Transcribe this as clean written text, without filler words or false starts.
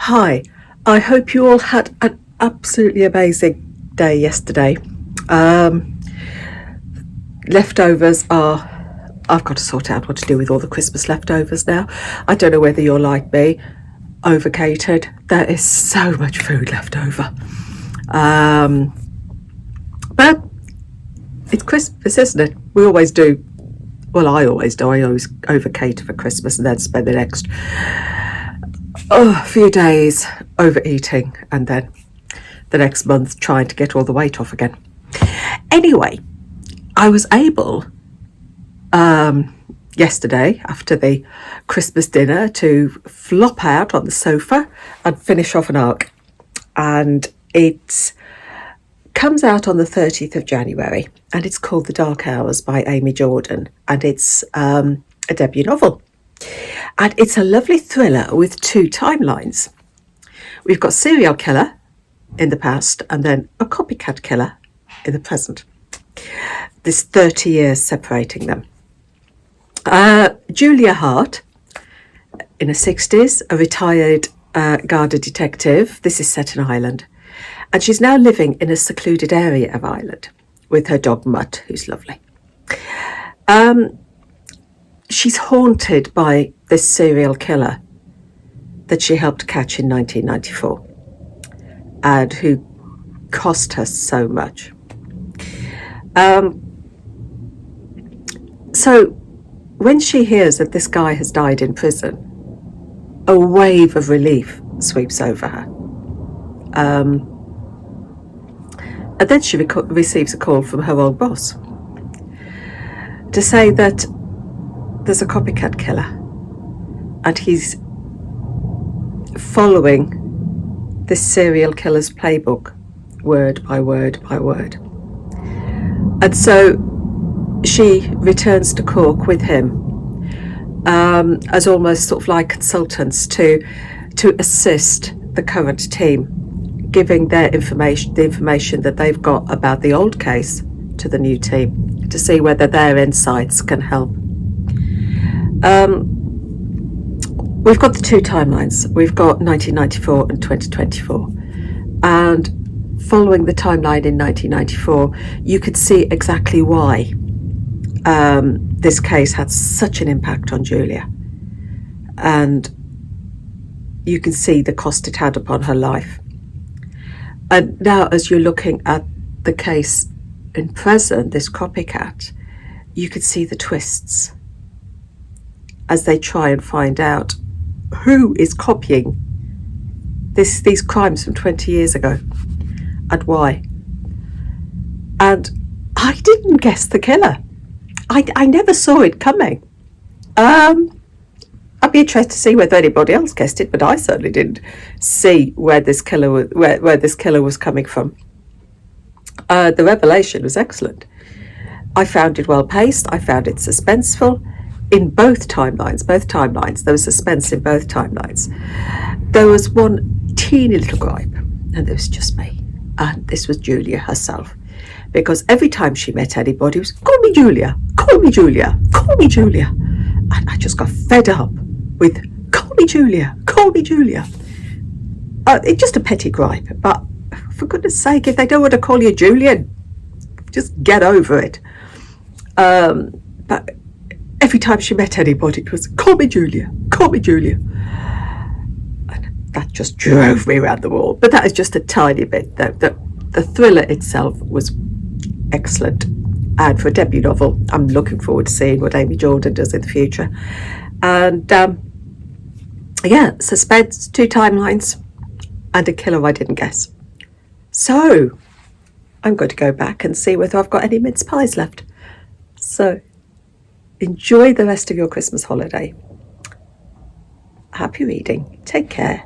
Hi, I hope you all had an absolutely amazing day yesterday. Um, Leftovers are. I've got to sort out what to do with all the Christmas leftovers now. I don't know whether you're like me, overcatered. There is so much food left over. But it's Christmas, isn't it? We always do. Well, I always do. I always overcater for Christmas and then spend the next few days overeating and then the next month trying to get all the weight off again. Anyway, I was able yesterday after the Christmas dinner to flop out on the sofa and finish off an arc. And it comes out on the 30th of January and it's called The Dark Hours by Amy Jordan, and it's a debut novel. And it's a lovely thriller with two timelines. We've got serial killer in the past and then a copycat killer in the present. There's 30 years separating them. Julia Hart, in her 60s, a retired Garda detective. This is set in Ireland. And she's now living in a secluded area of Ireland with her dog Mutt, who's lovely. She's haunted by this serial killer that she helped catch in 1994 and who cost her so much. So when she hears that this guy has died in prison, a wave of relief sweeps over her. And then she receives a call from her old boss to say that there's a copycat killer and he's following this serial killer's playbook word by word by word. And so she returns to Cork with him as almost sort of like consultants to assist the current team, giving the information that they've got about the old case to the new team to see whether their insights can help. We've got the two timelines. We've got 1994 and 2024. And following the timeline in 1994, you could see exactly why this case had such an impact on Julia. And you can see the cost it had upon her life. And now as you're looking at the case in present, this copycat, you could see the twists as they try and find out who is copying these crimes from 20 years ago and why. And I didn't guess the killer. I never saw it coming. I'd be interested to see whether anybody else guessed it, but I certainly didn't see where this killer was coming from. The revelation was excellent. I found it well paced. I found it suspenseful in both timelines. There was suspense in both timelines. There was one teeny little gripe, and it was just me. And this was Julia herself. Because every time she met anybody, it was, call me Julia, call me Julia, call me Julia. And I just got fed up with, call me Julia, call me Julia. It's just a petty gripe, but for goodness sake, if they don't want to call you Julian, just get over it. But every time she met anybody, it was, call me Julia, call me Julia. And that just drove me around the wall. But that is just a tiny bit. The thriller itself was excellent. And for a debut novel, I'm looking forward to seeing what Amy Jordan does in the future. And suspense, two timelines, and a killer I didn't guess. So I'm going to go back and see whether I've got any mince pies left. So enjoy the rest of your Christmas holiday. Happy reading. Take care.